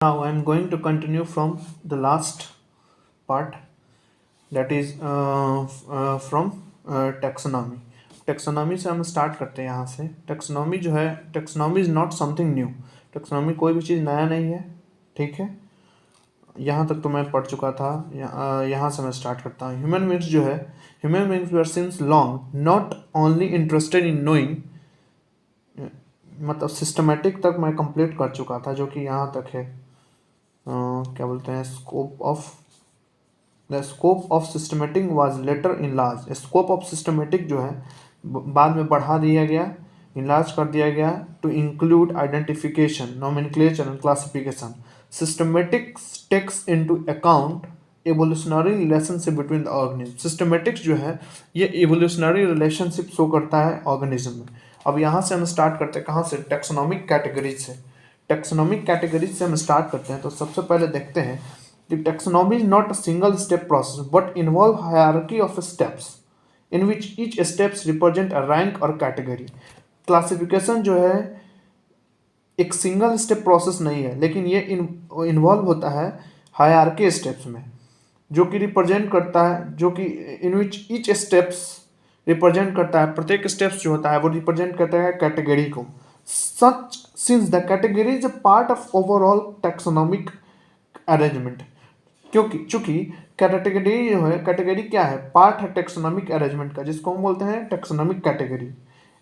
Now I'm going to continue from the last part, that is from taxonomy. Taxonomy से हम start करते हैं यहाँ से। टेक्सोनॉमी जो है, taxonomy is not something new. Taxonomy कोई भी चीज़ नया नहीं है, ठीक है। यहाँ तक तो मैं पढ़ चुका था, यहाँ से मैं स्टार्ट करता हूँ। ह्यूमन बींग्स जो है, human beings were since long not only interested in knowing, मतलब सिस्टमेटिक तक मैं कंप्लीट कर चुका था, जो कि यहाँ तक है। क्या बोलते हैं, scope of systematic was later enlarge. Scope of systematic जो है बाद में बढ़ा दिया गया, इनलार्ज कर दिया गया to include identification, nomenclature and classification. Systematic takes into account evolutionary relationship between the organism. Systematics जो है ये एवोल्यूशनरी रिलेशनशिप शो करता है ऑर्गेनिज्म में। अब यहाँ से हम स्टार्ट करते हैं, कहाँ से, टेक्सोनॉमिक कैटेगरीज से। टेक्सोनॉमिक कैटेगरीज से हम स्टार्ट करते हैं। तो सबसे पहले देखते हैं कि taxonomy is not a single step process but involve hierarchy of steps in which each steps represent a rank or category. Classification जो है एक सिंगल स्टेप प्रोसेस नहीं है, लेकिन ये इन्वॉल्व होता है हायरार्की स्टेप्स में, जो कि रिप्रेजेंट करता है, जो कि इन विच ईच स्टेप्स रिप्रेजेंट करता है, प्रत्येक स्टेप्स जो होता है वो रिप्रेजेंट करता है कैटेगरी को। Such since the category is a part of overall taxonomic arrangement, क्योंकि चूंकि कैटेगरी जो है, कैटेगरी क्या है, पार्ट है टेक्सोनॉमिक अरेंजमेंट का, जिसको हम बोलते हैं taxonomic category.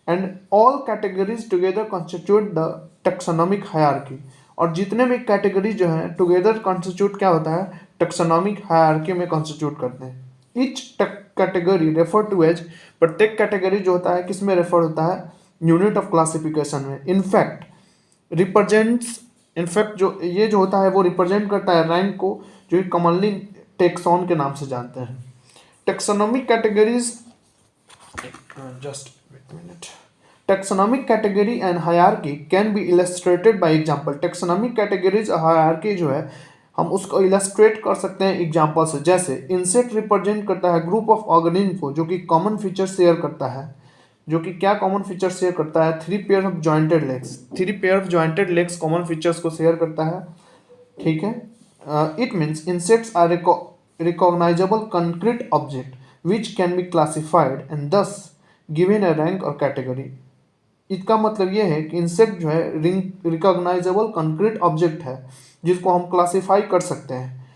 And all categories together constitute the taxonomic hierarchy. और जितने भी कैटेगरी जो है टुगेदर कॉन्स्टिट्यूट क्या होता है, टेक्सोनॉमिक हायरार्की में कॉन्स्टिट्यूट करते हैं। Each category refer to as, प्रत्येक कैटेगरी जो होता है किस में रेफर होता है, यूनिट ऑफ क्लासिफिकेशन में। इनफैक्ट रिप्रेजेंट्स, इनफैक्ट जो ये जो होता है वो रिप्रेजेंट करता है रैंक को, जो कि कॉमनली टेक्सॉन के नाम से जानते हैं। Taxonomic categories, just wait minute, taxonomic category and hierarchy can be illustrated by example. Taxonomic categories और हायरार्की जो है हम उसको इलस्ट्रेट कर सकते हैं एग्जांपल से। जैसे इंसेक्ट रिप्रेजेंट करता है ग्रुप ऑफ ऑर्गेनिज्म को जो कि कॉमन फीचर शेयर करता है, जो कि क्या कॉमन फीचर शेयर करता है, 3 pair of jointed legs. 3 pair of jointed legs common features को शेयर करता है, ठीक है। It means insects are recognizable concrete object which can be classified and thus given a rank or category. इसका मतलब ये है कि इंसेक्ट जो है रिकॉग्नाइजेबल कंक्रीट ऑब्जेक्ट है जिसको हम क्लासीफाई कर सकते हैं,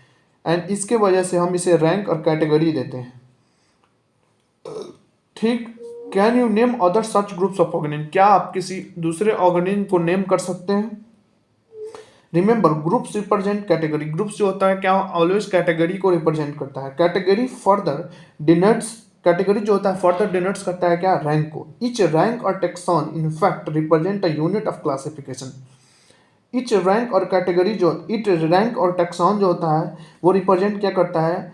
एंड इसके वजह से हम इसे रैंक और कैटेगरी देते हैं, ठीक। Can you name other such groups of organism, क्या आप किसी दूसरे ऑर्गेनिज्म को नेम कर सकते हैं। Remember groups represent category. Groups जो होता है क्या, ऑलवेज कैटेगरी को रिप्रेजेंट करता है। कैटेगरी फर्दर डिनोट्स, कैटेगरी जो होता है फर्दर डिनोट्स करता है क्या, रैंक को। ईच रैंक और tax on in fact represent a unit of classification. Each rank और कैटेगरी जो, ईच रैंक और टेक्सॉन जो होता है वो रिप्रेजेंट क्या करता है,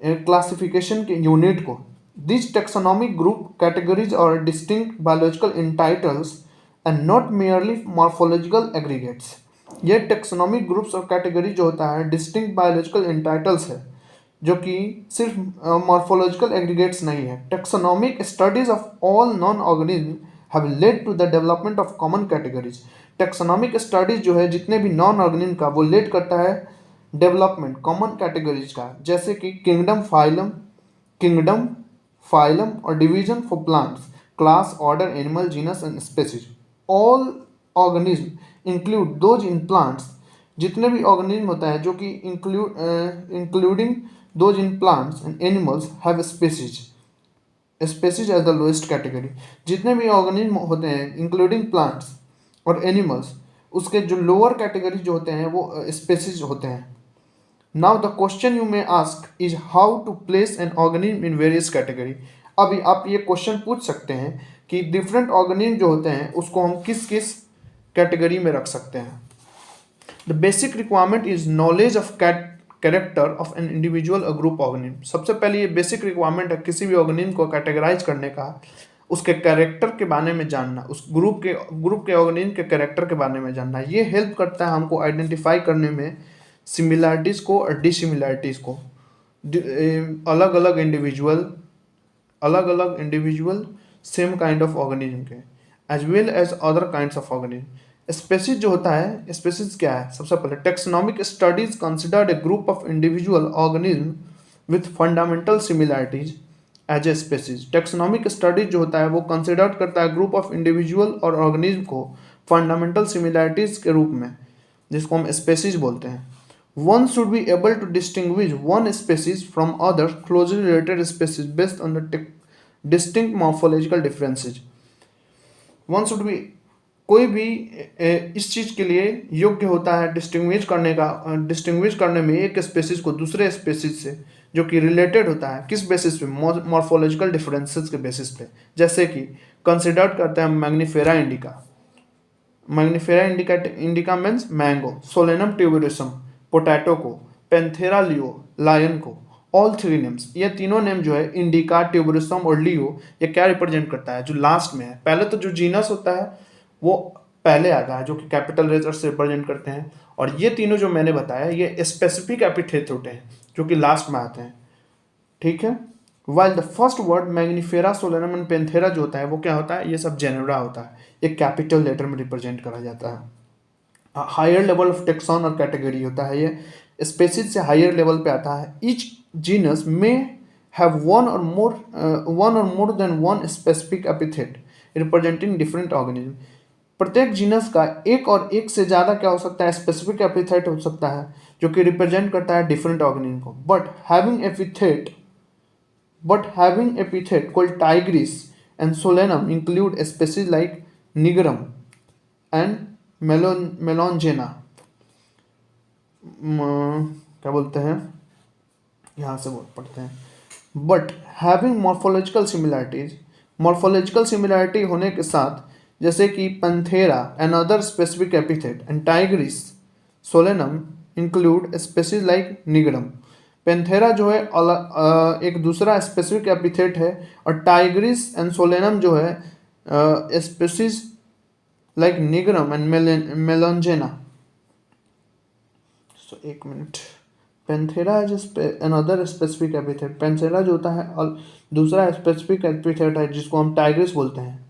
क्लासिफिकेशन के यूनिट को। This taxonomic group categories are distinct biological entities and not merely morphological aggregates. ये टेक्सोनॉमिक ग्रुप्स और कैटेगरी जो होता है डिस्टिंक्ट बायोलॉजिकल एंटाइटल्स है, जो कि सिर्फ मॉर्फोलॉजिकल एग्रीगेट्स नहीं है। Taxonomic studies of all known organism have led to the development of common categories. Taxonomic studies जो है जितने भी नॉन ऑर्गेनिज्म का, वो लेड करता है डेवलपमेंट कॉमन कैटेगरीज का, जैसे कि किंगडम, फाइलम और division for plants, class, order, animal, genus and species. All organism include those in plants, जितने भी ऑर्गेनिज्म होता है जो कि including those in plants and animals have species, species as the lowest category. जितने भी organism होते हैं इंक्लूडिंग प्लांट्स और एनिमल्स, उसके जो लोअर कैटेगरी जो होते हैं वो स्पेसीज होते हैं। Now the question you may ask is how to place an organism in various category. अभी आप ये क्वेश्चन पूछ सकते हैं कि डिफरेंट ऑर्गेनिज्म जो होते हैं उसको हम किस किस कैटेगरी में रख सकते हैं। The basic requirement is knowledge of character of an individual और ग्रुप ऑर्गेनिज्म। सबसे पहले ये बेसिक रिक्वायरमेंट है किसी भी ऑर्गेनिज्म को कैटेगराइज करने का, उसके कैरेक्टर के बारे में जानना, उस ग्रुप के ऑर्गेनिज्म के कैरेक्टर के बारे में जानना। ये हेल्प करता है हमको आइडेंटिफाई करने में सिमिलैरिटीज़ को और डिसिमिलैरिटीज़ को। अलग अलग individual same kind of organism के, as well as other kinds of organism. Species जो होता है, स्पेसीज क्या है? सबसे पहले taxonomic studies considered a group of individual organism with fundamental similarities as a species. Taxonomic studies जो होता है वो कंसिडर करता है ग्रुप ऑफ इंडिविजुअल और ऑर्गेनिज्म को फंडामेंटल सिमिलैरिटीज के रूप में, जिसको हम स्पेसीज बोलते हैं। One should be able to distinguish one species from other closely related species based on the distinct morphological differences. One should B, कोई भी इस चीज़ के लिए योग्य होता है डिस्टिंग्विश करने में एक स्पेसीज को दूसरे स्पेसीज से जो कि रिलेटेड होता है, किस बेसिस पे? मॉर्फोलॉजिकल डिफरेंसेस के बेसिस पे। जैसे कि कंसिडर्ड करते हैं Mangifera indica. Mangifera indica means mango, Solanum tuberosum potato को, पेंथेरा लियो लायन को। ऑल थ्री नेम्स, ये तीनों नेम जो है इंडिका, ट्यूबरोसम और लियो, ये क्या रिप्रेजेंट करता है? जो लास्ट में है। पहले तो जो जीनस होता है वो पहले आता है, जो कि कैपिटल लेटर से रिप्रेजेंट करते हैं, और ये तीनों जो मैंने बताया ये स्पेसिफिक एपिथेट होते हैं जो कि लास्ट में आते हैं, ठीक है। While the first word Mangifera, Solanum and Panthera जो होता है वो क्या होता है? ये सब जेनेरा होता है, ये कैपिटल लेटर में रिप्रेजेंट करा जाता है। हायर लेवल ऑफ टेक्सॉन और कैटेगरी होता है, ये स्पेसीज से हायर लेवल पे आता है। ईच जीनस में हैव वन और more than one specific epithet representing different organism. प्रत्येक जीनस का एक और एक से ज़्यादा क्या हो सकता है? स्पेसिफिक एपिथेट हो सकता है जो कि रिप्रेजेंट करता है डिफरेंट ऑर्गेनिज्म को। But having epithet called tigris and solanum include species like nigrum and melongena. क्या बोलते हैं, यहाँ से पढ़ते हैं। बट हैविंग मॉर्फोलॉजिकल सिमिलैरिटी होने के साथ, जैसे कि panthera and other specific epithet and tigris solanum include species like nigrum. Panthera जो है एक दूसरा स्पेसिफिक एपिथेट है, और टाइग्रिस एंड सोलेनम जो है स्पेसीज लाइक निगरम एंड मेलोंजेना। एक minute, Panthera another specific epithet. Panthera जो होता है दूसरा स्पेसिफिक एपिथेट है जिसको हम टाइग्रिस बोलते हैं।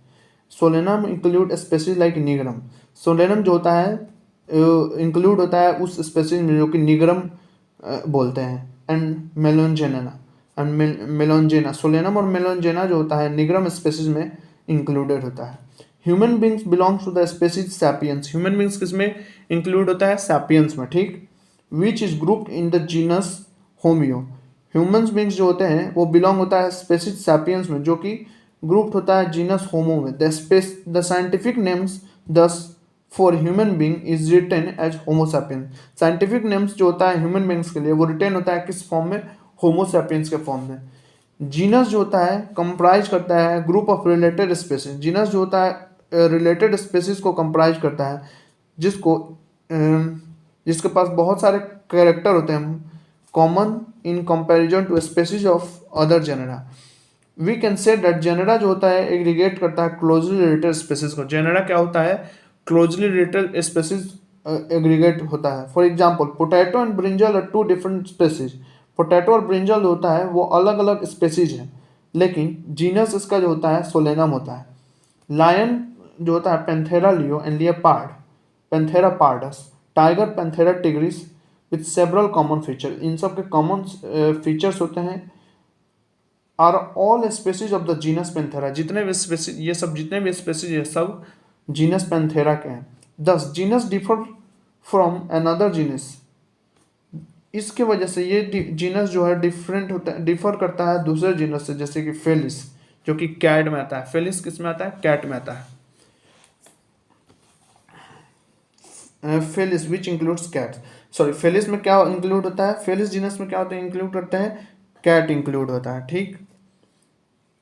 Solanum include species like nigrum. Solanum जो होता है इंक्लूड होता है उस स्पेसीज में जो कि निगरम बोलते हैं। एंड मेलोंजेना, सोलेनम और मेलोंजेना जो होता है निगरम स्पेसीज में इंक्लूडेड होता है। Human beings belongs to the species sapiens. Human beings किसमें इंक्लूड होता है? सैपियंस में, ठीक। Which is grouped in the genus Homo. Human beings जो होते हैं वो बिलोंग होता है स्पेसीज सैपियंस में, जो कि ग्रुप्ड होता है जीनस होमो में। The scientific names thus for human being is written as Homo sapiens. Scientific names जो होता है ह्यूमन बींग्स के लिए वो रिटेन होता है किस फॉर्म में? होमो सैपियंस के फॉर्म में। जीनस जो होता है कंप्राइज करता है group of related species. Genus जो होता है रिलेटेड स्पेसीज को कंप्राइज करता है जिसके पास बहुत सारे कैरेक्टर होते हैं common in comparison to species of other genera. We can say that genera जो होता है एग्रीगेट करता है क्लोजली रिलेटेड स्पेसीज को। जेनेरा क्या होता है? क्लोजली रिलेटेड स्पेसीज एग्रीगेट होता है। For example potato and brinjal are two different species. Potato और ब्रिंजल जो होता है वो अलग अलग स्पेसीज है, लेकिन जीनस इसका जो होता है सोलेनम होता है। लायन जो होता है panthera leo and leopard panthera pardus. Tiger panthera tigris with several common feature. इन सब के कॉमन फीचर्स होते हैं। Are all species of the genus panthera. जितने भी स्पेसीज, ये सब जितने भी स्पेसीज है सब जीनस पेंथेरा के हैं। दस genus differ from another genus. इसके वजह से ये जीनस जो है डिफरेंट होता है, डिफर करता है दूसरे जीनस से। जैसे कि फेलिस जो कि कैट में आता है। फेलिस किस में आता है? कैट में आता है। Felis which includes cat. Sorry, Felis में क्या इंक्लूड होता है? फेलिस जीनस में क्या होता है? इंक्लूड करते हैं कैट इंक्लूड होता है, ठीक।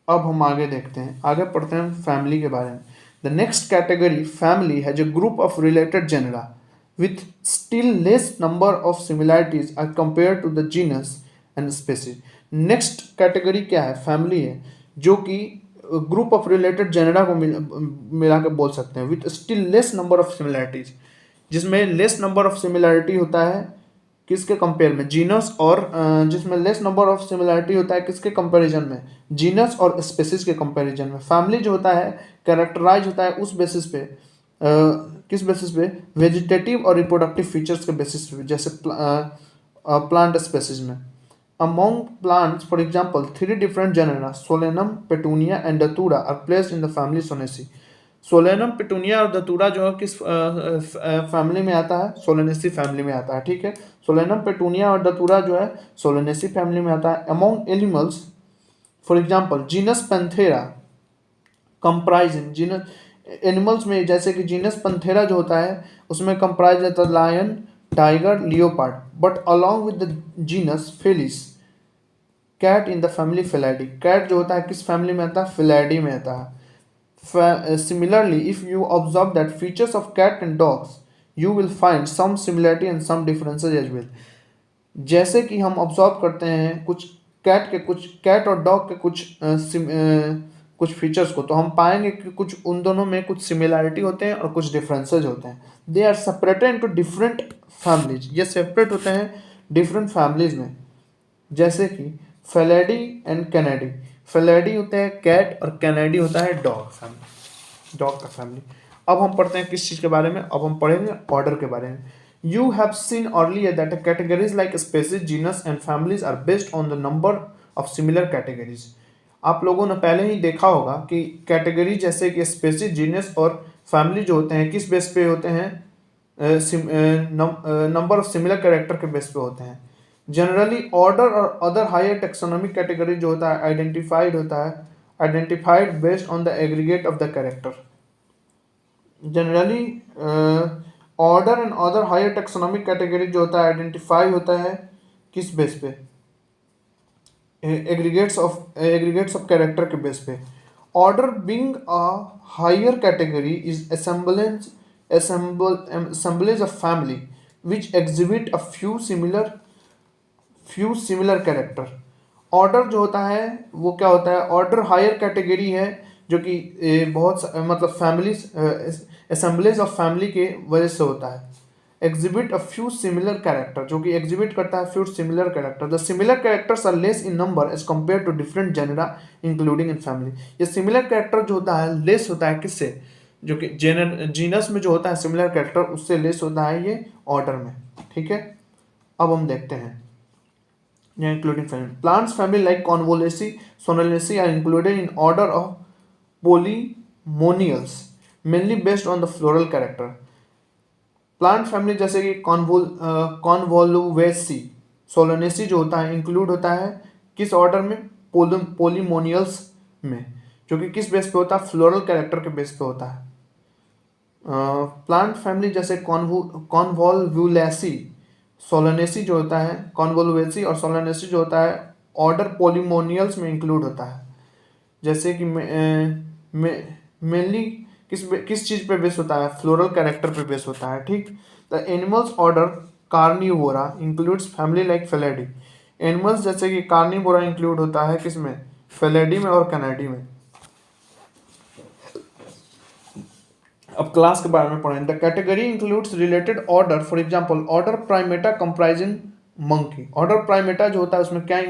अब हम आगे देखते हैं, आगे पढ़ते हैं फैमिली के बारे में। The next category family has a group of related genera with still less number of similarities as compared to the genus and species. Next category क्या है? फैमिली है, जो कि ग्रुप ऑफ रिलेटेड जेनेरा को मिला के बोल सकते हैं। With still less number of similarities, जिसमें लेस नंबर ऑफ सिमिलैरिटी होता है किसके कंपेयर में? जीनस। और जिसमें लेस नंबर ऑफ सिमिलैरिटी होता है किसके कंपैरिजन में? जीनस और स्पेसीज के कंपैरिजन में। फैमिली जो होता है कैरेक्टराइज होता है उस बेसिस पे किस बेसिस पे, वेजिटेटिव और रिप्रोडक्टिव फीचर्स के बेसिस पे, जैसे प्लांट स्पेसीज में। Among plants, for example, three different genera, Solanum, Petunia, and Datura, are placed in the family Solanaceae. Solanum, petunia और दतूरा जो है किस फैमिली में आता है, सोलेनेसी फैमिली में आता है, ठीक है। सोलेनम, पिटूनिया और दतूरा जो है सोलेनेसी फैमिली में आता है। Among animals, for example genus Panthera comprise in genus, animals में जैसे कि जीनस पैंथेरा जो होता है उसमें कंप्राइज रहता है lion, tiger, leopard, but along with the genus felis cat in the family felidae. Cat जो होता है किस फैमिली में आता है, फिलैडी में आता है। Similarly, if you observe that features of cat and dogs, you will find some similarity and some differences as well. जैसे कि हम ऑब्जर्व करते हैं कुछ कैट और डॉग के कुछ फीचर्स को, तो हम पाएंगे कि कुछ उन दोनों में कुछ सिमिलैरिटी होते हैं और कुछ डिफरेंसेज होते हैं। They are separated into different families, ये सेपरेट होते हैं डिफरेंट फैमिलीज में, जैसे कि फेलेडी एंड कैनेडी। फेलेडी होते हैं कैट और कैनेडी होता है डॉग फैमिली, डॉग का फैमिली। अब हम पढ़ते हैं किस चीज़ के बारे में, अब हम पढ़ेंगे ऑर्डर के बारे में। You have seen earlier that categories like species, genus and families are based on the number of similar categories. आप लोगों ने पहले ही देखा होगा कि कैटेगरी जैसे कि स्पेसीज, जीनस और फैमिली जो होते हैं किस बेस पे होते हैं, नंबर ऑफ सिमिलर कैरेक्टर के बेस पे होते हैं। जनरली ऑर्डर और अदर हायर टेक्सोनॉमिक कैटेगरी जो होता है identified based on the aggregate of the character. Generally order and other higher taxonomic category जो होता है आइडेंटिफाई होता है किस बेस पे, एग्रीगेट्स ऑफ कैरेक्टर के बेस पे। Order being a higher category is assemblage of family which exhibit a few similar character। Order जो होता है वो क्या होता है, ऑर्डर हायर कैटेगरी है जो कि मतलब फैमिलीज, असेंबलेज ऑफ फैमिली के वजह से होता है। Exhibit a few similar character, जो कि एग्जिबिट करता है few similar character. The similar characters are less in number as compare to different genera including in family. ये सिमिलर कैरेक्टर जो होता है लेस होता है किससे, जो कि जीनस में जो होता है सिमिलर कैरेक्टर उससे लेस होता है ये ऑर्डर में, ठीक है। अब हम देखते हैं including family. Plants family like convolvulaceae, solanaceae are included in order of polemoniales mainly based on the floral character. Plant family जैसे कि कॉन्वोलुवेसी, सोलोनेसी जो होता है इंक्लूड होता है किस ऑर्डर में, पोलीमोनियल्स में, जो कि किस बेस पे होता है, फ्लोरल कैरेक्टर के बेस पे होता है। प्लांट फैमिली जैसे कॉन्वोल्वुलेसी, सोलोनेसी जो होता है, कॉन्वोल्वेसी और सोलोनेसी जो होता है ऑर्डर पोलीमोनियल्स में इंक्लूड होता है। जैसे कि मेनली किस चीज़ पे बेस होता है, फ्लोरल कैरेक्टर पे बेस होता है, ठीक। The animals order Carnivora includes family like Felidae. Animals जैसे कि कार्निवोरा इंक्लूड होता है किसमें, फेलेडी में और कैनेडी में। अब क्लास के बारे में पढ़ें। The category includes related order, for example order Primata comprising monkey. Order Primata जो होता है उसमें क्या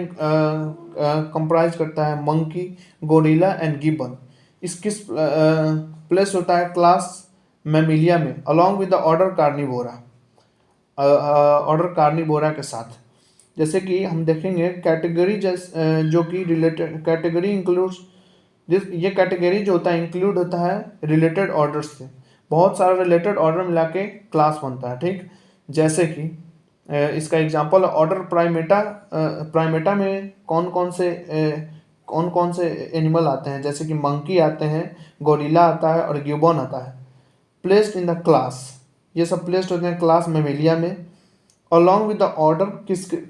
कंप्राइज करता है, मंकी, गोरिल्ला एंड गिब्बन। किस प्लेस होता है, क्लास मैमिलिया में, along with the order Carnivora, order Carnivora के साथ। जैसे कि हम देखेंगे कैटेगरी जो कि रिलेटेड कैटेगरी इंक्लूड्स, ये कैटेगरी जो होता है इंक्लूड होता है रिलेटेड ऑर्डर से, बहुत सारे रिलेटेड ऑर्डर मिला के क्लास बनता है, ठीक। जैसे कि इसका एग्जांपल ऑर्डर प्राइमेटा में कौन कौन से एनिमल आते हैं, जैसे कि मंकी आते हैं, गोरिल्ला आता है और गिब्बन आता है। प्लेस्ड इन द क्लास, ये सब प्लेस्ड होते हैं क्लास मैमिलिया में, अलॉन्ग विद द ऑर्डर,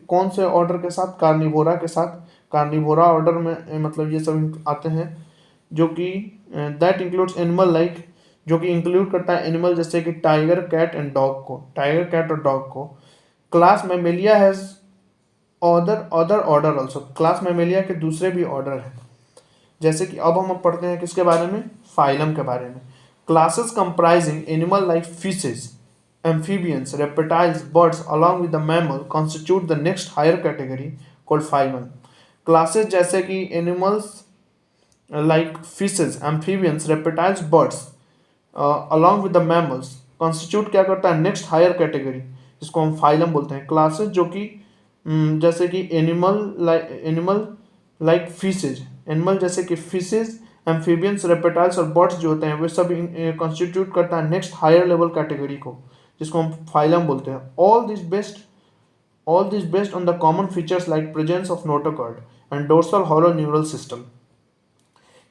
कौन से ऑर्डर के साथ, कार्निवोरा के साथ। कार्निवोरा ऑर्डर में मतलब ये सब आते हैं जो कि दैट इंक्लूड्स एनिमल लाइक, जो कि इंक्लूड करता है एनिमल जैसे कि टाइगर, कैट एंड डॉग को, टाइगर, कैट और डॉग को। Class Mammalia has other order also, class Mammalia के दूसरे भी ऑर्डर हैं। जैसे कि अब हम पढ़ते हैं किसके बारे में, फाइलम के बारे में। Classes comprising animal like fishes, amphibians, reptiles, birds along with the mammal constitute the next higher category called phylum। Classes जैसे कि animals like fishes, amphibians, reptiles, birds along with the mammals constitute क्या करता है next higher category, जिसको हम phylum बोलते हैं। Classes जो कि जैसे कि एनिमल लाइक फिशेज, एनिमल जैसे कि फिशेज, एम्फीबियंस, रेप्टाइल्स और बर्ड्स जो होते हैं वे सब कॉन्स्टिट्यूट करता है नेक्स्ट हायर लेवल कैटेगरी को, जिसको हम फाइलम बोलते हैं। All this based on the common features like presence of notochord and dorsal hollow neural system।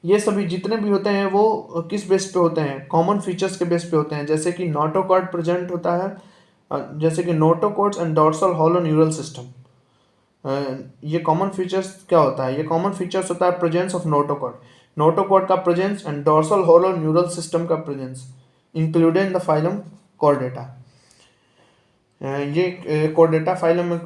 ये सभी जितने भी होते हैं वो किस बेस पे होते हैं, कॉमन फीचर्स के बेस पे होते हैं, जैसे कि नोटोकॉर्ड प्रेजेंट होता है, जैसे कि notochords and dorsal hollow neural system. ये कॉमन फीचर्स क्या होता है, ये कॉमन फीचर्स होता है प्रेजेंस ऑफ नोटोकॉर्ड का presence and dorsal hollow neural system का presence included in the phylum chordata. ये कॉर्डेटा फाइलम में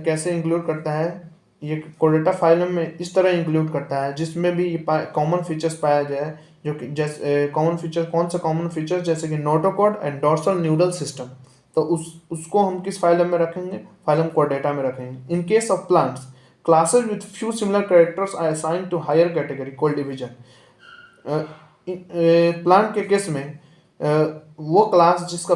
कैसे इंक्लूड करता है, ये कॉर्डेटा फाइलम में इस तरह इंक्लूड करता है जिसमें भी कॉमन फीचर्स पाया जाए, जो कि जैसे कॉमन फीचर कौन सा कॉमन फीचर, जैसे कि notochord and dorsal neural system. तो उसको हम किस फाइलम में रखेंगे, फाइलम कॉर्डेटा में रखेंगे। In case of plants classes with few similar characters are assigned to higher category called division. Plant के केस में वो क्लास जिसका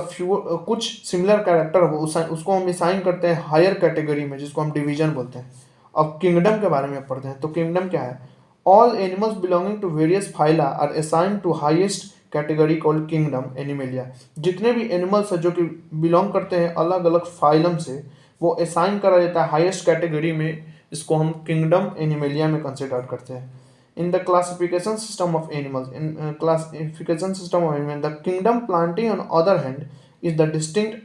कुछ सिमिलर कैरेक्टर हो उसको हम असाइन करते हैं हायर कैटेगरी में, जिसको हम डिवीजन बोलते हैं। अब किंगडम के बारे में पढ़ते हैं। तो किंगडम क्या है, all animals belonging to various phyla are assigned to highest category called kingdom Animalia. जितने भी एनिमल्स है जो कि बिलोंग करते हैं अलग अलग फाइलम से, वो असाइन करा जाता है हाईएस्ट कैटेगरी में, इसको हम किंगडम एनिमलिया में कंसिडर करते हैं। In the classification system of animals, the kingdom Plantae on other hand is the distinct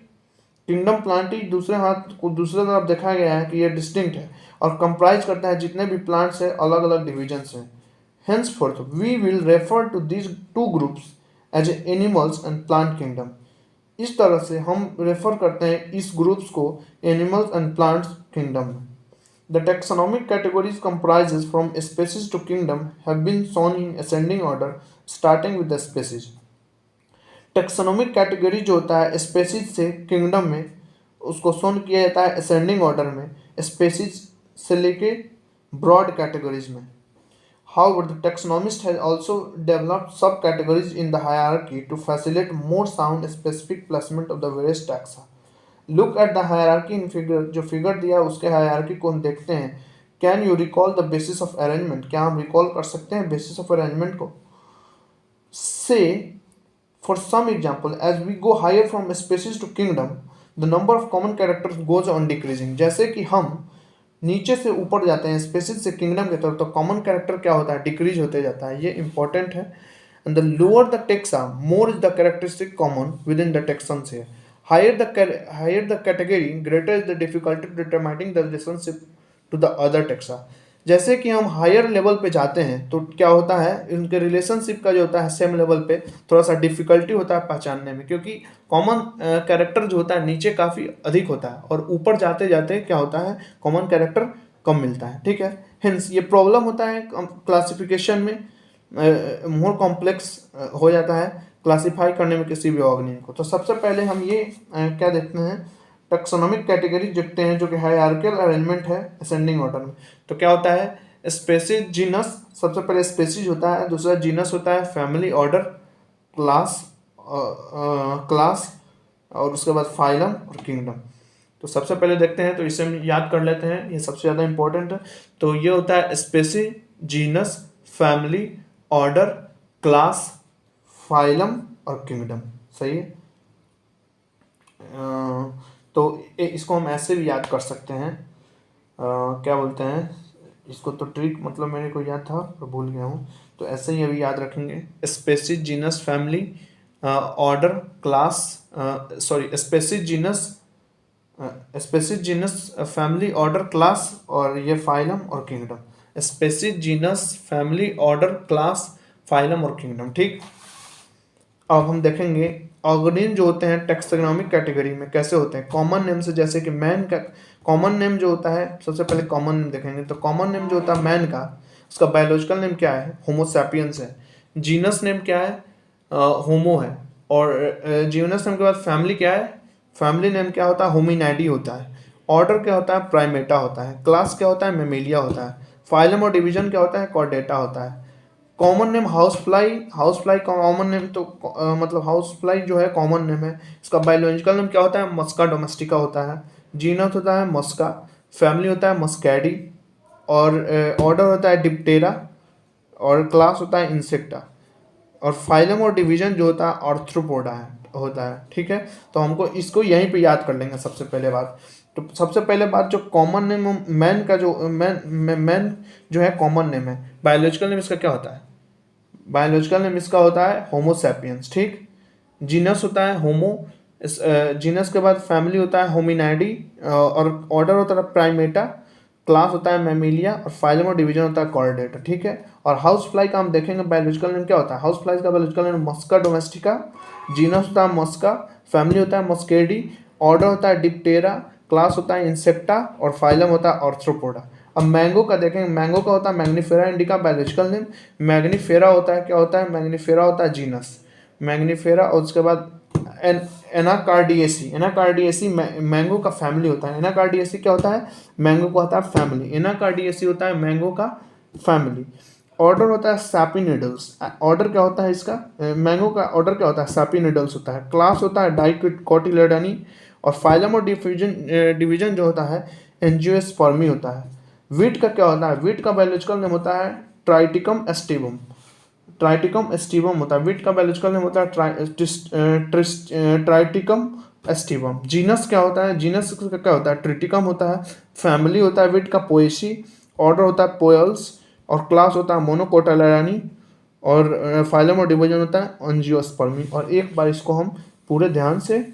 kingdom Plantae दूसरे हाथ को दूसरे तरफ देखा गया है कि ये डिस्टिंक्ट है और कंप्राइज करता है जितने भी प्लांट्स है अलग अलग डिविजन्स हैं। Henceforth we will refer to these two groups as animals and plant kingdom। इस तरह से हम रेफर करते हैं इस ग्रुप्स को एनिमल्स एंड प्लांट्स किंगडम में। The taxonomic categories comprises from species to kingdom have been shown in ascending order starting with the species। Taxonomic category जो होता है species से kingdom में उसको shown किया जाता है ascending order में, species से लेके broad categories में। However, the taxonomist has also developed subcategories in the hierarchy to facilitate more sound specific placement of the various taxa। Look at the hierarchy in figure, जो figure दिया है उसके hierarchy को हम देखते हैं। Can you recall the basis of arrangement, क्या हम रिकॉल कर सकते हैं बेसिस ऑफ अरेंजमेंट को। Say for some example as we go higher from species to kingdom the number of common characters goes on decreasing. जैसे कि हम नीचे से ऊपर जाते हैं स्पेसीज से किंगडम की तरफ, तो कॉमन कैरेक्टर क्या होता है, डिक्रीज होते जाता है। ये इंपॉर्टेंट है। And the lower the taxa more is the characteristic common with in the taxon से। Higher the category, greater is the difficulty determining the relationship to the other taxa। जैसे कि हम हायर लेवल पे जाते हैं तो क्या होता है, उनके रिलेशनशिप का जो होता है सेम लेवल पे थोड़ा सा डिफिकल्टी होता है पहचानने में, क्योंकि कॉमन कैरेक्टर जो होता है नीचे काफ़ी अधिक होता है और ऊपर जाते जाते क्या होता है कॉमन कैरेक्टर कम मिलता है। ठीक है, हिंस ये प्रॉब्लम होता है क्लासिफिकेशन में, मोर कॉम्प्लेक्स हो जाता है क्लासिफाई करने में किसी भी ऑर्गेनिज्म को। तो सबसे पहले हम ये क्या देखते हैं, टैक्सोनॉमिक कैटेगरी देखते हैं जो कि हायरार्किकल अरेंजमेंट है असेंडिंग ऑर्डर में। तो क्या होता है, स्पेसीज जीनस, सबसे पहले स्पेसीज होता है, दूसरा जीनस होता है, फैमिली ऑर्डर, क्लास और उसके बाद फाइलम और किंगडम। तो सबसे पहले देखते हैं, तो इसे हम याद कर लेते हैं, ये सबसे ज़्यादा इंपॉर्टेंट है। तो ये होता है species, genus, family, order, class, phylum और किंगडम। सही है। तो इसको हम ऐसे भी याद कर सकते हैं, क्या बोलते हैं इसको, तो ट्रिक मतलब मेरे को याद था पर भूल गया हूँ, तो ऐसे ही अभी याद रखेंगे। Species, genus, family, order, class, sorry species, genus, family, order, class और ये फाइलम और kingdom. Species, genus, family, order, class, phylum और किंगडम। ठीक, अब हम देखेंगे ऑर्गेनिज्म जो होते हैं टैक्सोनॉमिक कैटेगरी में कैसे होते हैं। कॉमन नेम से, जैसे कि मैन का कॉमन नेम जो होता है, सबसे पहले कॉमन नेम देखेंगे। तो कॉमन नेम जो होता है मैन का, उसका बायोलॉजिकल नेम क्या है, होमो सैपियंस है। जीनस नेम क्या है, होमो है। और जीनस नेम के बाद फैमिली क्या है, फैमिली नेम क्या होता है, होमिनाइडी होता है। ऑर्डर क्या होता है, प्राइमेटा होता है। क्लास क्या होता है, मेमेलिया होता है। फाइलम और डिवीजन क्या होता है, कॉर्डेटा होता है। Common name house fly common name तो मतलब हाउस फ्लाई जो है कॉमन नेम है। इसका बायोलॉजिकल नेम क्या होता है? मस्का डोमेस्टिका होता है। जीनस होता है मस्का, फैमिली होता है मस्कैडी, और ऑर्डर होता है डिप्टेरा, और क्लास होता है इंसेक्टा, और फाइलम और डिवीजन जो होता है आर्थ्रोपोडा होता है। ठीक है, तो हमको इसको यहीं पे याद कर लेंगे सबसे पहले बात। तो सबसे पहले बात, जो कॉमन नेम मैन का जो मैन जो है कॉमन नेम है, बायोलॉजिकल नेम इसका क्या होता है? बायोलॉजिकल नेम इसका होता है होमो सैपियंस। ठीक, जीनस होता है होमो, इस जीनस के बाद फैमिली होता है होमिनाइडी, और ऑर्डर होता है प्राइमेटा, क्लास होता है मैमिलिया, और फाइलम और डिवीजन होता है कॉर्डेटा। ठीक है, और हाउस फ्लाई का हम देखेंगे बायोलॉजिकल नेम क्या होता है। हाउस फ्लाई का बायोलॉजिकल नेम मस्का डोमेस्टिका, जीनस होता है मस्का, फैमिली होता है मस्केडी, ऑर्डर होता है डिप्टेरा, क्लास होता है इंसेक्टा, और फाइलम होता है आर्थ्रोपोडा। अब मैंगो का देखेंगे, मैंगो का होता है Mangifera indica, biological name Mangifera होता है, क्या होता है? मैग्नीफेरा होता है जीनस मैग्नीफेरा, और उसके बाद एनाकार्डियेसी मैंगो का फैमिली होता है। एनाकार्डियेसी क्या होता है? मैंगो का होता है फैमिली। एनाकार्डियेसी होता है मैंगो का फैमिली। ऑर्डर होता है सैपिनिडल्स, ऑर्डर क्या होता है इसका? मैंगो का ऑर्डर क्या होता है? सैपिनिडल्स होता है। क्लास होता है डाइकोटिलेडनी, और फाइलम और डिवीजन जो होता है एंजियोस्पर्मी होता है। वीट का क्या होता है? वीट का बायोलॉजिकल नेम होता है ट्राइटिकम एस्टिवम, ट्राइटिकम एस्टिवम होता है। वीट का बायोलॉजिकल नेम होता है ट्राइटिकम एस्टिवम। जीनस क्या होता है? जीनस का क्या होता है? ट्रिटिकम होता है। फैमिली होता है वीट का पोएसी, ऑर्डर होता है पोयल्स, और क्लास होता है मोनोकोटालानी, और फाइलम और डिवीजन होता है एंजियोस्पर्मी। और एक बार इसको हम पूरे ध्यान से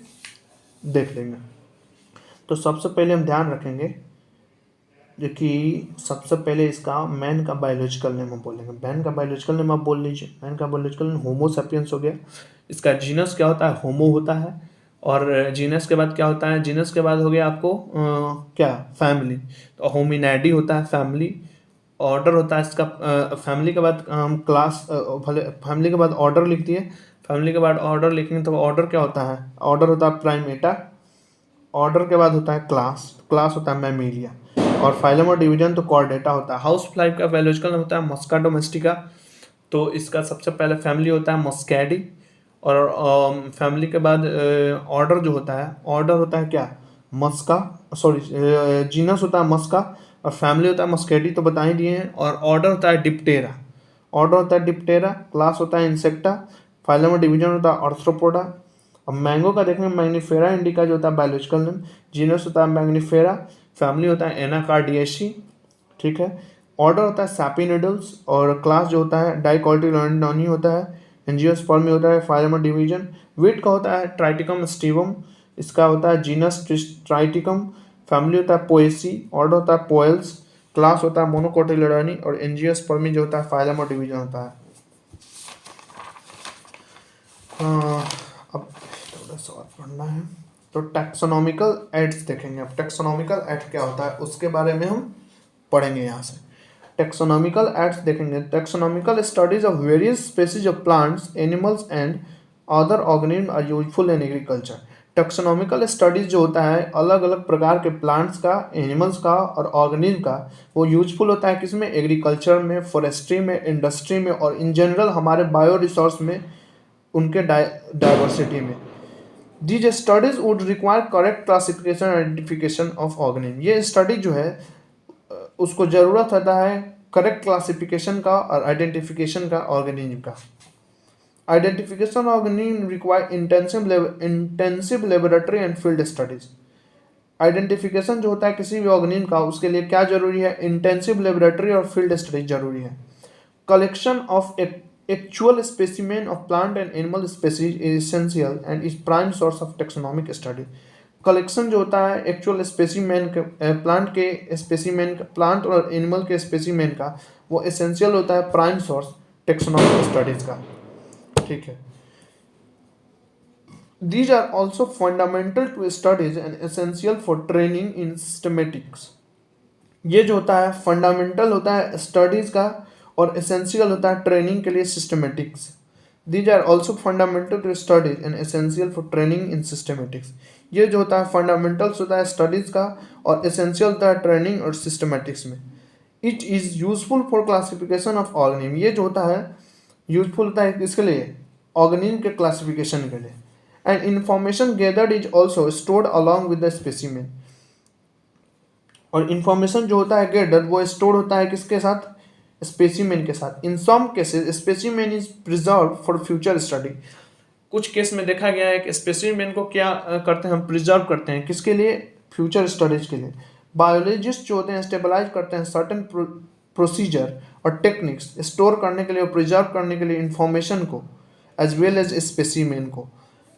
देख लेंगे। तो सबसे पहले हम ध्यान रखेंगे जो कि सबसे पहले इसका मैन का बायोलॉजिकल नेम हम बोलेंगे। मैन का बायोलॉजिकल नेम आप बोल लीजिए। मैन का बायोलॉजिकल नेम होमो सैपियंस हो गया। इसका जीनस क्या होता है? होमो होता है। और जीनस के बाद क्या होता है? जीनस के बाद हो गया आपको क्या? फैमिली, तो होमिनैडी होता है फैमिली। ऑर्डर होता है इसका फैमिली के बाद हम क्लास भले फैमिली के बाद ऑर्डर लिख दिए। फैमिली के बाद ऑर्डर लिखेंगे तो ऑर्डर क्या होता है? ऑर्डर होता है प्राइमेटा। ऑर्डर के बाद होता है क्लास, क्लास होता है मैमिलिया, और फाइलम और डिवीजन तो कॉर्डेटा होता है। हाउस फ्लाई का बायोलॉजिकल नेम होता है मस्का डोमेस्टिका। तो इसका सबसे पहले फैमिली होता है मस्कैडी, और फैमिली के बाद ऑर्डर जो होता है, ऑर्डर होता है क्या? मस्का, सॉरी जीनस होता है मस्का, और फैमिली होता है मस्कैडी, तो बता ही दिए हैं। और ऑर्डर होता है डिप्टेरा, ऑर्डर होता है डिप्टेरा, क्लास होता है इंसेक्टा, फाइलम और डिवीजन होता है आर्थ्रोपोडा। अब मैंगो का देखेंगे मैग्नीफेरा इंडिका जो होता है बायोलॉजिकल नेम, जीनस होता है मैग्नीफेरा, फैमिली होता है एनाकार्डियेसी। ठीक है, ऑर्डर होता है सैपिनिडल्स, और क्लास जो होता है डाइकोटिलेडनी होता है, एंजियोस्पर्मी होता है, फाइलम और डिवीजन। वीट का होता है ट्राइटिकम स्टीवम, इसका होता है जीनस ट्राइटिकम, फैमिली होता है पोएसी, ऑर्डर होता है पोएल्स, क्लास होता है मोनोकोटिलेडनी, और एंजियोस्पर्मी जो होता है फाइलम और डिवीजन होता है। अब थोड़ा सा और पढ़ना है, तो टैक्सोनॉमिकल एड्स देखेंगे। अब टैक्सोनॉमिकल एड क्या होता है उसके बारे में हम पढ़ेंगे यहाँ से। टैक्सोनॉमिकल एड्स देखेंगे। Taxonomical studies of various species of plants, animals and other organism are useful in agriculture. Taxonomical studies जो होता है अलग अलग प्रकार के प्लांट्स का, एनिमल्स का और ऑर्गेनिज्म का, वो यूजफुल होता है किसमें? एग्रीकल्चर में, फॉरेस्ट्री में, इंडस्ट्री में, और इन जनरल हमारे बायो रिसोर्स में, उनके डाइवर्सिटी में। These studies would require correct classification and identification of organism। ये स्टडी जो है उसको ज़रूरत होता है करेक्ट क्लासिफिकेशन का और आइडेंटिफिकेशन का ऑर्गेनिज्म का। Identification organism require intensive laboratory and field studies. Identification जो होता है किसी भी ऑर्गेनिज्म का, उसके लिए क्या जरूरी है? इंटेंसिव लेबोरेटरी और फील्ड स्टडीज जरूरी है। Collection of actual specimen of plant and animal species is essential and is prime source of taxonomic study। Collection जो होता है एक्चुअल स्पेसिमेन प्लांट के स्पेसिमेन, प्लांट और एनिमल के स्पेसिमेन का, वो एसेंशियल होता है, प्राइम सोर्स टैक्सोनॉमिक स्टडीज का। ठीक है, these are also fundamental to studies and essential for training in systematics. ये जो होता है फंडामेंटल होता है स्टडीज का और एसेंशियल होता है ट्रेनिंग के लिए systematics. These are also fundamental to studies and essential for training in systematics. ये जो होता है फंडामेंटल्स होता है स्टडीज़ का और एसेंशियल होता है ट्रेनिंग और सिस्टमेटिक्स में। It is useful for classification of organism. ये जो होता है यूजफुल होता है किसके लिए, ऑर्गेनिज्म के क्लासिफिकेशन के लिए। And information gathered is also stored along with the specimen. और इंफॉर्मेशन जो होता है गैदर्ड वो स्टोर होता है किसके साथ, स्पेसिमेन के साथ। In some cases specimen is preserve for future study. कुछ केस में देखा गया है कि स्पेसिमेन को क्या करते हैं हम, प्रिजर्व करते हैं किसके लिए, फ्यूचर स्टडीज के लिए। बायोलॉजिस्ट जो होते हैं स्टेबलाइज करते हैं सर्टेन प्रोसीजर और टेक्निक्स स्टोर करने के लिए और प्रिजर्व करने के लिए इंफॉर्मेशन को एज वेल एज स्पेसिमेन को।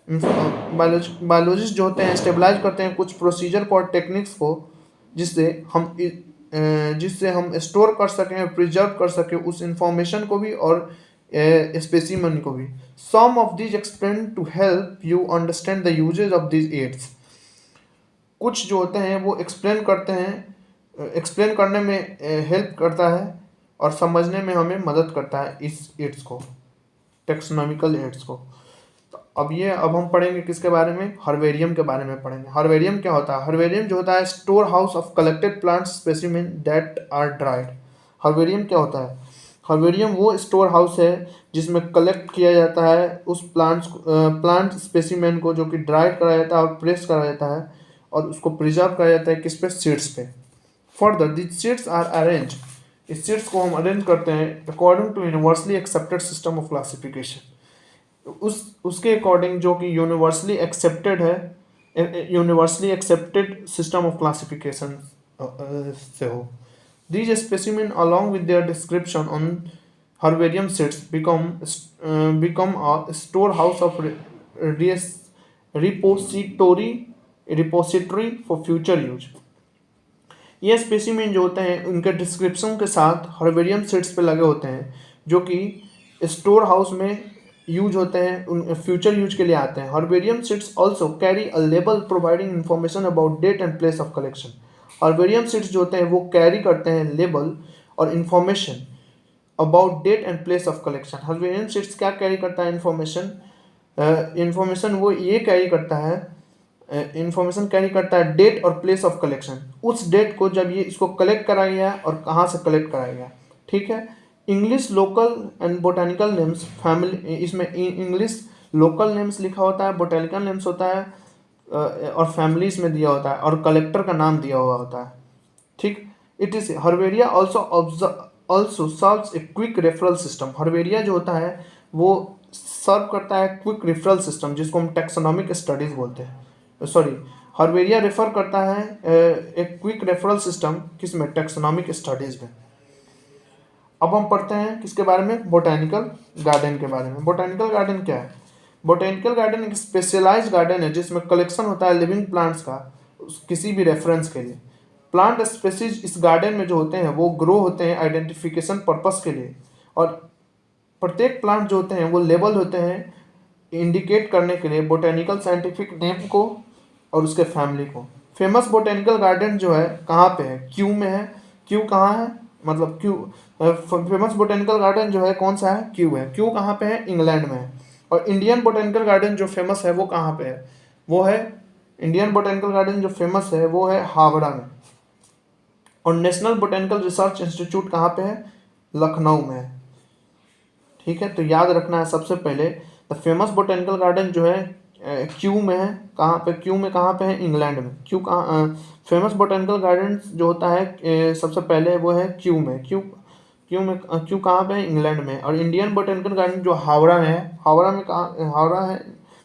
बायोलॉजिस्ट जो होते हैं स्टेबलाइज करते हैं कुछ प्रोसीजर को और टेक्निक्स को जिससे हम स्टोर कर सकें, प्रिजर्व कर सकें उस इंफॉर्मेशन को भी और स्पेसिमेन को भी। Some of these explain to help you understand the usages of these aids. कुछ जो होते हैं वो एक्सप्लेन करते हैं, एक्सप्लेन करने में हेल्प करता है और समझने में हमें मदद करता है इस एड्स को, टेक्सोनॉमिकल एड्स को। तो अब हम पढ़ेंगे किसके बारे में, हर्बेरियम के बारे में पढ़ेंगे। हर्बेरियम क्या होता है, हर्बेरियम जो होता है store house of collected plant specimen that are dried. Herbarium क्या होता है, हर्बेरियम वो स्टोर हाउस है जिसमें कलेक्ट किया जाता है उस प्लांट स्पेसिमेन को जो कि ड्राइड करा जाता है और प्रेस करा जाता है और उसको प्रिजर्व करा जाता है किस पे, सीड्स पे। Further this seeds are arrange, इस सीड्स को हम अरेंज करते हैं according to universally accepted system of classification. उसके अकॉर्डिंग जो कि यूनिवर्सली एक्सेप्टेड है, universally accepted system of classification से हो। These specimens, along with their description on herbarium seeds, become a storehouse of repository for future use. ये specimen जो होते हैं उनके डिस्क्रिप्शन के साथ हर्बेरियम सीड्स पे लगे होते हैं जो कि स्टोर हाउस में यूज होते हैं, उन फ्यूचर यूज के लिए आते हैं। Herbarium seeds also carry a label providing information about date and place of collection. Herbarium seeds जो होते हैं वो कैरी करते हैं लेबल और information about date and place of collection. Herbarium seeds क्या कैरी करता है, इंफॉर्मेशन वो ये कैरी करता है, इंफॉर्मेशन कैरी करता है डेट और प्लेस ऑफ कलेक्शन, उस डेट को जब ये इसको कलेक्ट कराया गया और कहाँ से कलेक्ट कराया गया। ठीक है, English local and botanical names family, इसमें इंग्लिश लोकल नेम्स लिखा होता है, बोटानिकल नेम्स होता है और फैमिलीज में दिया होता है और कलेक्टर का नाम दिया हुआ होता है। ठीक, it is herbaria also serves a quick referral system. Herbaria जो होता है वो सर्व करता है क्विक रेफरल सिस्टम जिसको हम टेक्सोनॉमिक स्टडीज बोलते हैं। सॉरी, हर्बेरिया रेफर करता है एक क्विक रेफरल सिस्टम किसमें, टेक्सोनॉमिक स्टडीज में। अब हम पढ़ते हैं किसके बारे में, बोटेनिकल गार्डन के बारे में। बोटेनिकल गार्डन क्या है, बोटेनिकल गार्डन एक स्पेशलाइज्ड गार्डन है जिसमें कलेक्शन होता है लिविंग प्लांट्स का किसी भी रेफरेंस के लिए। प्लांट स्पेसीज इस गार्डन में जो होते हैं वो ग्रो होते हैं आइडेंटिफिकेशन पर्पस के लिए और प्रत्येक प्लांट जो होते हैं वो लेबल होते हैं इंडिकेट करने के लिए बोटेनिकल साइंटिफिक नेम को और उसके फैमिली को। फेमस बोटेनिकल गार्डन जो है कहाँ पे है, क्यू में है। क्यू कहाँ है, मतलब क्यू, फेमस बोटेनिकल गार्डन जो है कौन सा है, क्यू है। क्यू कहाँ पे है, इंग्लैंड में है। और इंडियन बोटेनिकल गार्डन जो फेमस है वो कहाँ पे है, वो है इंडियन बोटेनिकल गार्डन जो फेमस है वो है हावड़ा में। और नेशनल बोटेनिकल रिसर्च इंस्टीट्यूट कहाँ पे है, लखनऊ में है। ठीक है, तो याद रखना है सबसे पहले द फेमस बोटेनिकल गार्डन जो है क्यू में है। कहाँ पे, क्यू में कहाँ पे है, इंग्लैंड में। क्यू कहाँ, फेमस बोटेनिकल गार्डन जो होता है सबसे पहले वो है क्यू में। क्यू कहाँ पे है, इंग्लैंड में। और इंडियन बोटेनिकल गार्डन जो हावड़ा में है, हावड़ा में कहाँ, हावड़ा है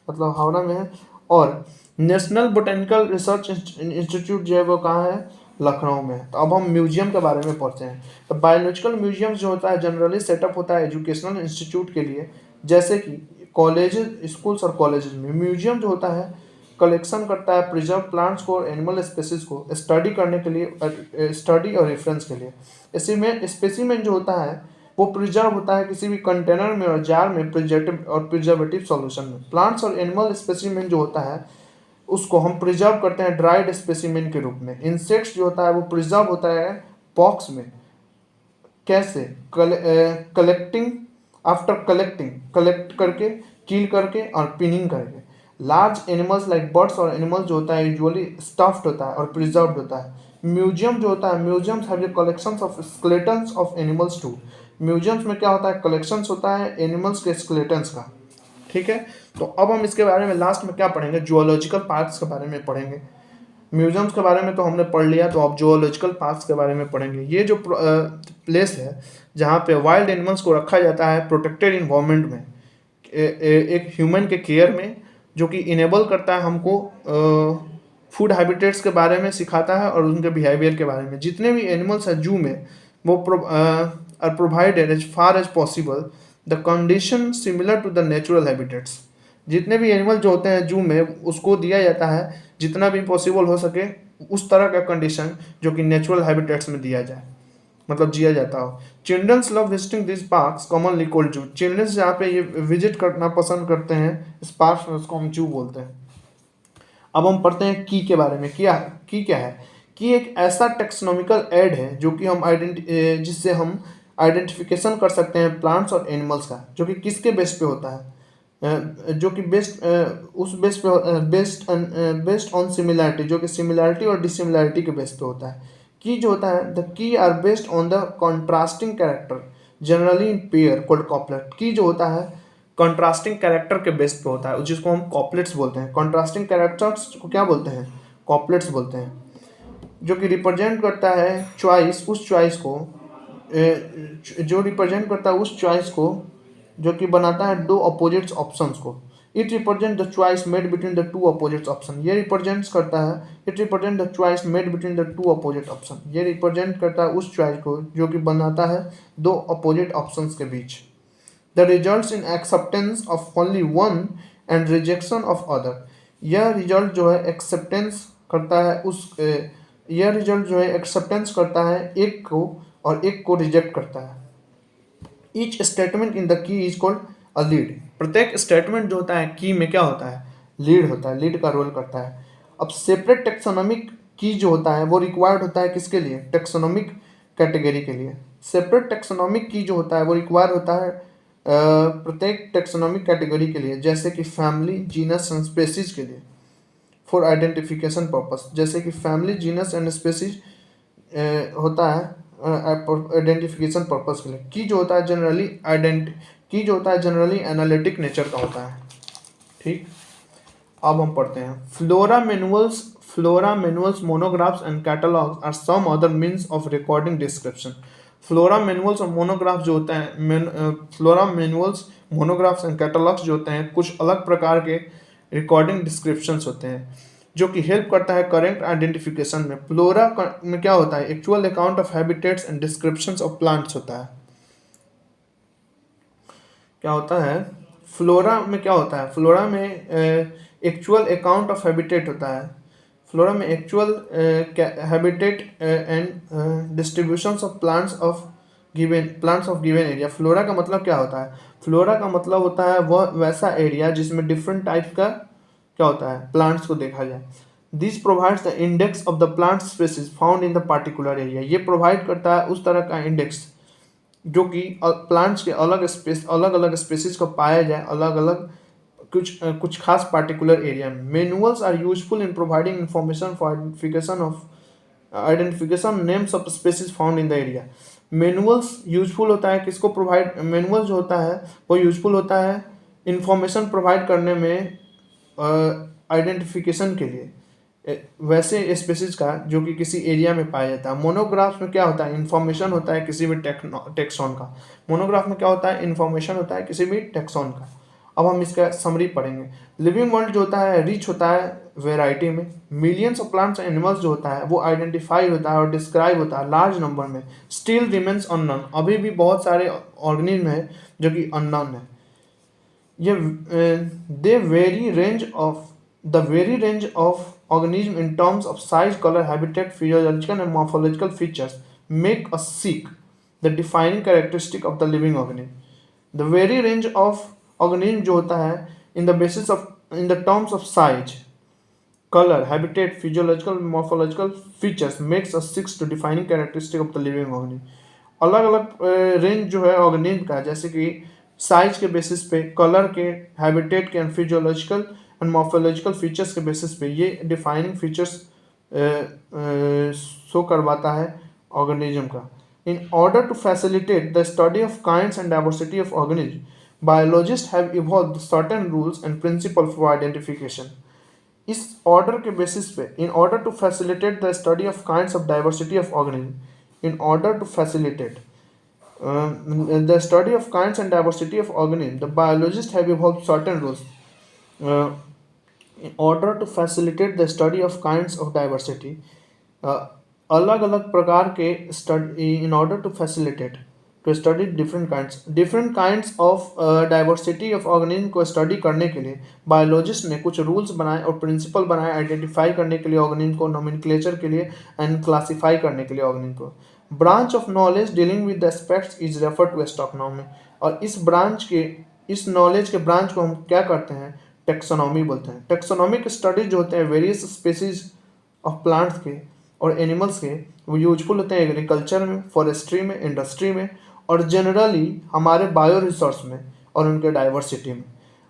मतलब हावड़ा में है। और नेशनल बोटेनिकल रिसर्च इंस्टीट्यूट जो है वो कहाँ है, लखनऊ में। तो अब हम म्यूजियम के बारे में पढ़ते हैं। तो बायोलॉजिकल म्यूजियम जो होता है जनरली सेटअप होता है एजुकेशनल इंस्टीट्यूट के लिए, जैसे कि कॉलेजेस, स्कूल्स और कॉलेजेस में। म्यूजियम जो होता है कलेक्शन करता है प्रिजर्व प्लांट्स को और एनिमल स्पेसीज को स्टडी करने के लिए, स्टडी और रेफरेंस के लिए। इसी में स्पेसिमेन जो होता है वो प्रिजर्व होता है किसी भी कंटेनर में और जार में प्रिजर्वेटिव सॉल्यूशन में। प्लांट्स और एनिमल स्पेसिमेन जो होता है उसको हम प्रिजर्व करते हैं ड्राइड स्पेसिमेन के रूप में। इंसेक्ट्स जो होता है वो प्रिजर्व होता है बॉक्स में। कैसे, कलेक्टिंग, आफ्टर कलेक्ट करके, किल करके और पिनिंग करके। लार्ज एनिमल्स लाइक बर्ड्स और एनिमल्स जो होता है यूजुअली स्टफ्ड होता है और प्रिजर्व्ड होता है। म्यूजियम जो होता है, museums have collections of skeletons of animals too. Museums में क्या होता है, कलेक्शंस होता है एनिमल्स के स्केलेटन्स का। ठीक है, तो अब हम इसके बारे में लास्ट में क्या पढ़ेंगे, जूलॉजिकल पार्क्स के बारे में पढ़ेंगे। म्यूजियम्स के बारे में तो हमने पढ़ लिया, तो अब जूलॉजिकल पार्क्स के बारे में पढ़ेंगे। ये जो प्लेस है जहाँ पे वाइल्ड एनिमल्स को रखा जाता है प्रोटेक्टेड इन्वायरमेंट में, एक ह्यूमन के केयर में, जो कि इनेबल करता है हमको फूड हैबिटेट्स के बारे में सिखाता है और उनके बिहेवियर के बारे में। जितने भी एनिमल्स हैं जू में, वो are provided as far as possible the condition similar to the natural habitats. जितने भी एनिमल जो होते हैं जू में, उसको दिया जाता है जितना भी पॉसिबल हो सके उस तरह का कंडीशन जो कि नेचुरल हैबिटेट्स में दिया जाए, मतलब जिया जाता हो। Childrens love visiting this parks commonly called zoo. Childrens जहाँ पे ये विजिट करना पसंद करते हैं इस पार्क में, उसको हम जू बोलते हैं। अब हम पढ़ते हैं की के बारे में। की क्या है? की एक ऐसा टेक्सोनॉमिकल एड है जो कि हम जिससे हम आइडेंटिफिकेशन कर सकते हैं प्लांट्स और एनिमल्स का, जो कि किसके बेस पे होता है, जो कि उस बेस पे बेस्ड ऑन सिमिलैरिटी, जो कि सिमिलैरिटी और डिसिमिलैरिटी के बेस पे होता है। की जो होता है, the key are based on the contrasting character generally in pair called couplet. Key जो होता है कॉन्ट्रास्टिंग कैरेक्टर के बेस पे होता है, जिसको हम कॉपलेट्स बोलते हैं। कॉन्ट्रास्टिंग कैरेक्टर्स को क्या बोलते हैं? कॉपलेट्स बोलते हैं, जो कि रिप्रेजेंट करता है चॉइस, उस चॉइस को जो रिप्रेजेंट करता है उस चॉइस को जो कि बनाता है दो अपोजिट्स ऑप्शंस को। It represent the choice made between the two opposites option. ये रिप्रेजेंट्स करता है, it represent the choice made between the two opposite option. ये रिप्रेजेंट करता है उस चॉइस को जो कि बनाता है दो अपोजिट ऑप्शंस के बीच। The results in acceptance of only one and rejection of other. यह रिजल्ट जो है एक्सेप्टेंस करता है यह रिजल्ट जो है एक्सेप्टेंस करता है एक को और एक को रिजेक्ट करता है। Each statement in the key is called a lead. प्रत्येक स्टेटमेंट जो होता है की में क्या होता है? लीड होता है, लीड का रोल करता है। अब सेपरेट टेक्सोनोमिक की जो होता है वो रिक्वायर्ड होता है किसके लिए? टेक्सोनोमिक कैटेगरी के लिए। सेपरेट टेक्सोनोमिक की जो होता है वो रिक्वायर होता है प्रत्येक टेक्सोनोमिक कैटेगरी के लिए, जैसे कि फैमिली, जीनस एंड स्पेसीज के लिए, फॉर आइडेंटिफिकेशन पर्पस। जैसे कि फैमिली, जीनस एंड स्पेसीज होता है आइडेंटिफिकेशन पर्पस के लिए। की जो होता है जनरली एनालिटिक नेचर का होता है। ठीक, अब हम पढ़ते हैं flora manuals, monographs and catalogs are some other means of recording description. Flora manuals और मोनोग्राफ्स जो होते हैं, flora manuals, monographs and catalogs जो होते हैं, कुछ अलग प्रकार के रिकॉर्डिंग डिस्क्रिप्शंस होते हैं जो कि हेल्प करता है करेक्ट आइडेंटिफिकेशन में। फ्लोरा में क्या होता है? Actual account of habitats and descriptions of plants होता है। क्या होता है फ्लोरा में? क्या होता है फ्लोरा में? एक्चुअल अकाउंट ऑफ हैबिटेट होता है। फ्लोरा में actual habitat and distributions of plants of given area. Flora का मतलब क्या होता है? फ्लोरा का मतलब होता है वह वैसा एरिया जिसमें डिफरेंट टाइप का क्या होता है? प्लांट्स को देखा जाए। This provides the index of the plant species found in the particular area. ये प्रोवाइड करता है उस तरह का इंडेक्स जो कि प्लांट्स के अलग अलग स्पेसीज को पाया जाए अलग अलग कुछ खास पार्टिकुलर एरिया में। Manuals are useful in providing information for identification names of species found in the area. Manuals useful होता है किसको प्रोवाइड? मैनुअल जो होता है वो यूजफुल होता है इंफॉर्मेशन प्रोवाइड करने में आइडेंटिफिकेशन के लिए वैसे स्पेसीज का जो कि किसी एरिया में पाया जाता है। मोनोग्राफ्स में क्या होता है? इन्फॉर्मेशन होता है किसी भी टेक्सॉन का। मोनोग्राफ में क्या होता है? इन्फॉर्मेशन होता है किसी भी टेक्सॉन का। अब हम इसका समरी पढ़ेंगे। लिविंग वर्ल्ड जो होता है रिच होता है वेराइटी में। Millions of plants and animals जो होता है वो आइडेंटिफाई होता है और डिस्क्राइब होता है लार्ज नंबर में। Still remains unknown. अभी भी बहुत सारे ऑर्गेनिज्म है जो कि अननोन है। ये the very range of organism in terms of size, color, habitat, physiological and morphological features make us seek the defining characteristic of the living organism. The very range of organism जो होता है in the terms of size, color, habitat, physiological, morphological features makes us seek the defining characteristic of the living organism. अलग अलग range जो है organism का, जैसे कि साइज के बेसिस पे, कलर के, हैबिटेट के, and physiological and morphological features के बेसिस पे ये डिफाइनिंग फीचर्स शो करवाता है ऑर्गेनिज्म का। In order to facilitate the study of kinds and diversity of organism, biologist have evolved certain rules and principle for identification. इस order के basis पे, in order to facilitate the study of kinds of diversity of organism, in order to facilitate the study of kinds and diversity of organisms, the biologists have evolved certain rules in order to facilitate the study of kinds of diversity. अलग अलग प्रकार के study, in order to facilitate to study different kinds of diversity of organism को study करने के लिए biologist ने कुछ रूल्स बनाए और प्रिंसिपल बनाए आइडेंटिफाई करने के लिए ऑर्गेनिज्म को, नोमेनक्लेचर के लिए एंड क्लासीफाई करने के लिए ऑर्गेनिज्म को। Branch of knowledge dealing with the aspects is refer to as taxonomy, और इस नॉलेज के ब्रांच को हम क्या करते हैं, टेक्सोनॉमी बोलते हैं। टेक्सोनॉमिक स्टडीज जो होते हैं वेरियस स्पीसीज ऑफ प्लांट्स के और एनिमल्स के, वो यूजफुल होते हैं एग्रीकल्चर में, फॉरेस्ट्री में, इंडस्ट्री में, और जनरली हमारे बायो रिसोर्स में और उनके डाइवर्सिटी में।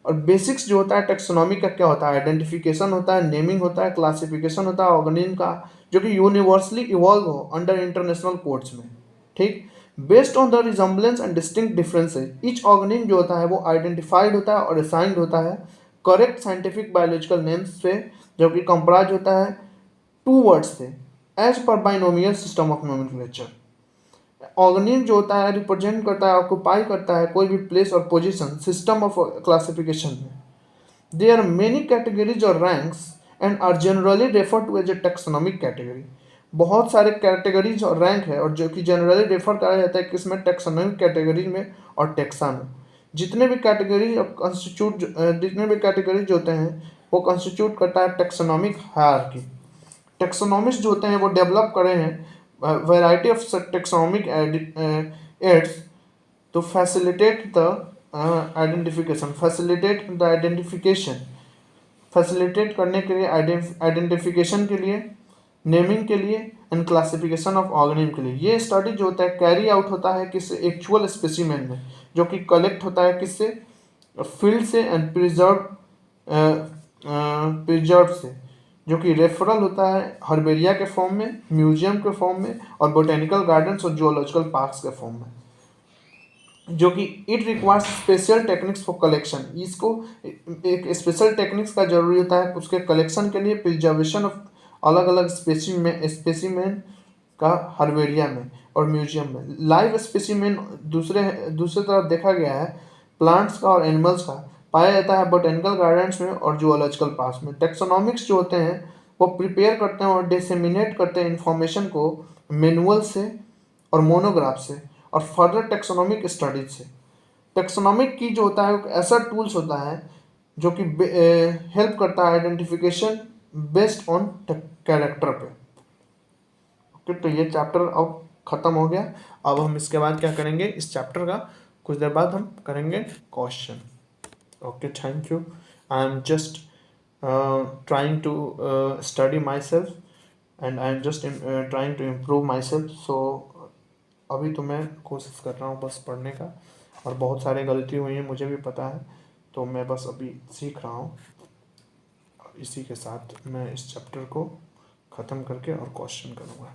और बेसिक्स जो होता है टेक्सोनॉमी का क्या होता है, आइडेंटिफिकेशन होता है, नेमिंग होता है, क्लासिफिकेशन होता है ऑर्गेनिज्म का, जो कि यूनिवर्सली इवॉल्व हो अंडर इंटरनेशनल कोड्स में, ठीक। Based on the resemblance and distinct differences, each organism जो होता है वो आइडेंटिफाइड होता है और असाइंड होता है करेक्ट साइंटिफिक बायोलॉजिकल नेम्स से, जो कि कंप्राइज होता है 2 वर्ड्स से, as per binomial system of nomenclature. Organism जो होता है रिप्रेजेंट करता है, ऑक्यूपाई करता है कोई भी प्लेस और पोजीशन सिस्टम ऑफ क्लासिफिकेशन में। देयर आर मेनी कैटेगरीज और ranks and are generally refer to as a taxonomic category. बहुत सारे कैटेगरीज और रैंक है और जो कि जनरली रेफर करा जाता है किसमें, टेक्सोनॉमिक कैटेगरीज में और टेक्सा में। जितने भी कैटेगरीज होते हैं वो कंस्टिट्यूट करता है टेक्सोनॉमिक हायरार्की। टेक्सोनॉमिस्ट जो होते हैं वो डेवलप करे हैं variety of taxonomic aids to facilitate the identification, facilitate करने के लिए, आइडेंटिफिकेशन के लिए, नेमिंग के लिए एंड क्लासिफिकेशन ऑफ ऑर्गेनिज्म के लिए। ये स्टडी जो होता है कैरी आउट होता है किससे, एक्चुअल स्पेसिमेन में, जो कि कलेक्ट होता है किससे, फील्ड से एंड प्रिजर्व से, जो कि रेफरल होता है हर्बेरिया के फॉर्म में, म्यूजियम के फॉर्म में और बोटेनिकल गार्डन्स और जूलॉजिकल पार्क्स के फॉर्म में, जो कि it requires special techniques for collection. इसको एक स्पेशल टेक्निक्स का जरूरी होता है उसके कलेक्शन के लिए, प्रिजर्वेशन ऑफ अलग अलग स्पेसिमेन का हर्बेरिया में और म्यूजियम में। लाइव स्पेसिमेन दूसरे तरफ देखा गया है प्लांट्स का और एनिमल्स का पाया जाता है बोटेनिकल गार्डन्स में और जूलॉजिकल पार्क्स में। टेक्सोनॉमिक्स जो होते हैं वो प्रिपेयर करते हैं और डिसेमिनेट करते हैं इंफॉर्मेशन को मैनुअल से और मोनोग्राफ से और फर्दर टेक्सोनॉमिक स्टडीज से। टेक्सोनॉमिक की जो होता है एक ऐसा टूल्स होता है जो कि हेल्प करता है आइडेंटिफिकेशन बेस्ड ऑन कैरेक्टर पे। ओके, तो ये चैप्टर अब खत्म हो गया। अब हम इसके बाद क्या करेंगे, इस चैप्टर का कुछ देर बाद हम करेंगे question. Okay, thank you. I am just trying to study myself and I am just trying to improve myself. So अभी तो मैं कोशिश कर रहा हूँ बस पढ़ने का, और बहुत सारी गलती हुई है मुझे भी पता है, तो मैं बस अभी सीख रहा हूँ। इसी के साथ मैं इस चैप्टर को ख़त्म करके और क्वेश्चन करूँगा।